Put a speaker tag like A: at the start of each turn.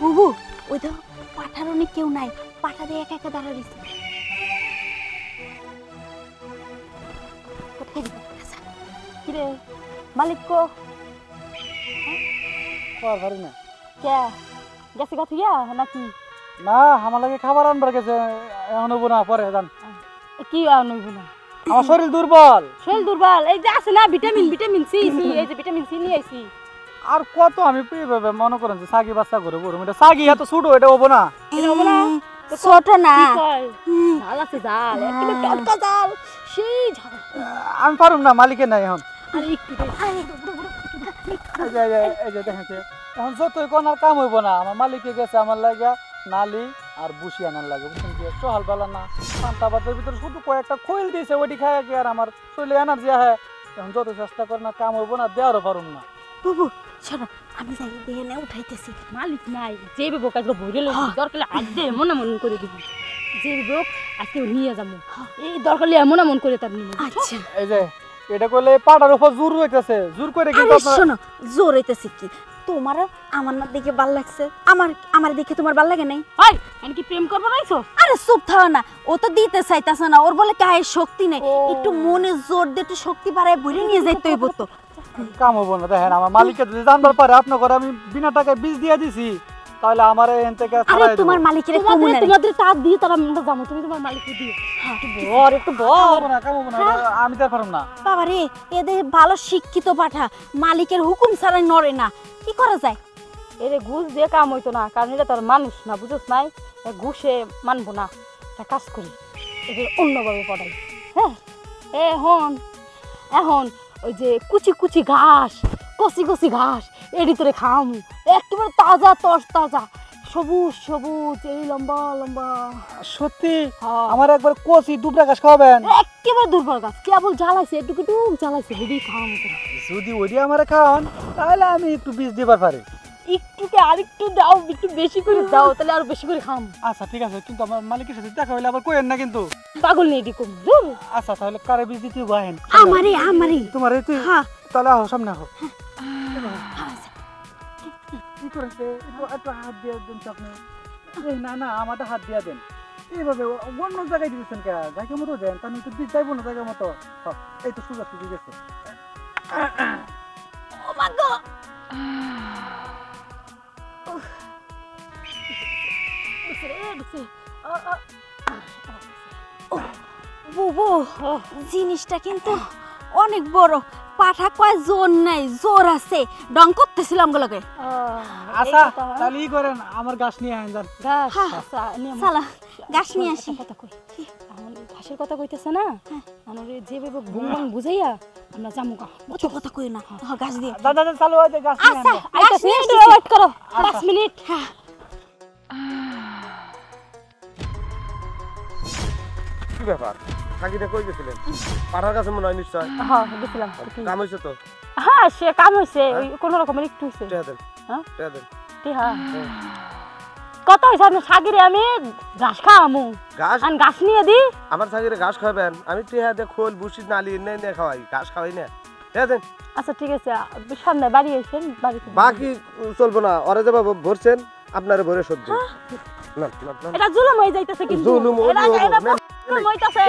A: বুবু ওই তো পাঠার অনেক কেউ নাই, পাঠা দিয়ে একা একা দাঁড়া দিচ্ছে।
B: কিরে মালিক কো
C: পারি না
B: কে গেছে গা থিয়া নাকি?
C: না আমার লাগে খাবার আনবার গেছে, এখন হবো না, পরে যান।
B: কি নইব না,
C: আমার শরীর দুর্বল।
B: শরীর দুর্বল, এই যে আছে না ভিটামিন ভিটামিন সি সি, এই যে ভিটামিন সি নিয়ে আইছি।
C: আর কত আমি এইভাবে মনে করেন যে সাগি বাচ্চা করে বড়, এটা সাগি এত ছোট, এটা হবো না।
B: এটা হবে না,
A: ছোট না,
B: ঝাল আছে, ঝাল একেবারে টটকা ঝাল, সেই ঝাল।
C: আমি পারুম না, মালিকের নাই এখন।
B: আর একটু
C: এই যে দেখেন এখন যতই কোনার কাম হইব না, আমার মালিকে গেছে আমার লাগা নালি আর বুসি আনার লাগে, বুঝছেন কি? সহাল বেলা না পান্তা ভাতের ভিতরে শুধু কয়েকটা খৈল দিয়েছে, ওইটি খায় কি আর আমার শরীরে এনার্জি আহে। এখন যত চেষ্টা করে না কাম হইব না, দেওয়ারও পারুম না।
A: বুবু শোনো, আমি যাই দেখে নে উঠাইতেছি।
B: মালিক নাই, যে বোক আজকে ভরে লইছি, দরকার আজকে মনে মন করে দিব, যে বোক আজকে নিয়ে যাবো, এই দরকার মনে মন করে তার নিয়ে।
A: আচ্ছা
C: এই যে এটা করলে পাটার উপর জোর হইতেছে, জোর করে কিন্তু
A: শোনো, জোর হইতেছে কি? তোমার আমার না দেখে ভাল লাগছে, আমার দেখে তোমার ভাল লাগে নাই?
B: ওই আমি কি প্রেম করবো নাইছো?
A: আরে চুপ থাও না, ও তো দিতে চাইতাছে না, ওর বলে গায়ে শক্তি নেই, একটু মনে জোর দিয়ে একটু শক্তি বাড়ায় ভরে নিয়ে যাইতে হইব। তো
C: কাম হবো না। দেখেন আমার মালিককে যদি জানবার পারে আপনার ঘরে আমি বিনা টাকায় বীজ দিয়ে দিছি, তাহলে আমার এখান থেকে
A: আরে তোমার মালিকের কমুনে
B: তোমাদের তার দিয়ে তারা আমরা যাবো, তুমি তোমার মালিককে দিও। একটু বর
C: কাম হবো না, আমি তার পারুম না।
A: বাবা রে, এদের ভালো শিক্ষিত পাঠা, মালিকের হুকুম ছাড়াই নড়ে না, কি করা যায়?
B: এরে ঘুষ দিয়ে কাম হইতো না, কারণ এটা তার মানুষ না, বুঝছ নাই? ঘুষে মানবো না, একটা কাজ করি, এদের অন্যভাবে পড়াই। হ্যাঁ এখন ওই যে কুচি কুচি ঘাস, কচি কচি ঘাস এর ভিতরে খাম, একেবারে তাজা তস তাজা, সবুজ সবুজ, এই লম্বা লম্বা।
C: সত্যি আমার একবার কচি দুবরা ঘাস খাওয়াবেন?
B: একেবারে দুর্বল গাছ, কেবল জ্বালাইছে, একটু জ্বালাইছে, যদি খাওয়া মতো।
C: যদি ওইটি আমার খাওয়ান তাহলে আমি একটু বীজ দিবার পারি।
B: একটুকে আরেকটু দাও, একটু বেশি করে দাও, তাহলে আরো বেশি করে খাম।
C: আচ্ছা ঠিক আছে, কিন্তু আমার মালিকের সাথে দেখা হইলে আবার কইেন না কিন্তু।
B: পাগল নেই এটি কম দূর।
C: আচ্ছা তাহলে কারে বীজ দিতে গায়েন?
A: আমারই
C: তোমার তুই?
A: হ্যাঁ
C: তাহলে আহ সামনে আহ। কি করেছে? একটু হাত দিয়ে দেন তো আপনি। এই না না, আমাদের হাত দিয়ে দেন। এইভাবে অন্য জায়গায় দিয়েছেন কে? জায়গা মতো দেন, তাহলে তো বীজ যাইব না জায়গা মতো। এই তো সুযোগ সুযোগ গেছে।
A: ও মা গো, বুবু জিনিসটা কিন্তু অনেক বড়, পাঠা কয় জোর নাই, জোর আছে, ডং করতেছিলাম গুলোকে।
C: আচ্ছা তাহলে ই করেন, আমার গাছ নিয়ে আইন যান।
A: চালা গাছ নিয়ে আসি।
B: ঘাসের কথা কইতেছে না, আমার যে ভেবে ঘুম বুঝাইয়া আমরা যামু গা।
A: অত কথা কই না, গাছ দিয়ে
C: দাদা চালু হয় গাছ নিয়ে
A: আচ্ছা
C: আনবো।
B: আইতাছি, একটু ওয়েট করো 5 মিনিট।
D: কি ব্যাপার? থাকিটা কই গেছিলেন? পাঠার কাছে মনে হয় নিশ্চয়।
B: হ্যাঁ গেছিলাম।
D: কাম হইছে তো?
B: হ্যাঁ সে কাম হইছে, ওই কোন রকমের একটু হইছে।
D: টিয়া দেন।
B: হ্যাঁ
D: টিয়া দেন।
B: হ্যাঁ কত হইছে? আপনি সাগিরে আমি ঘাস খাওয়ামু,
D: ঘাস
B: আর ঘাস নিয়ে দি।
D: আমার সাগরে ঘাস খাবেন? আমি টিয়া দে খোল বুসি নালি এনে এনে খাওয়াই, ঘাস খাওয়াই না। টিয়া দেন।
B: আচ্ছা ঠিক আছে, সামনে বাড়ি আইছেন, বাড়িতে
D: বাকি চলবো না, ওরে যে বাবা ভরছেন আপনারে ভরে সহ্য। না না না,
B: এটা জুলুম হয়ে যাইতেছে কিন্তু,
D: জুলুম
B: এটা জুলুম হইতাছে।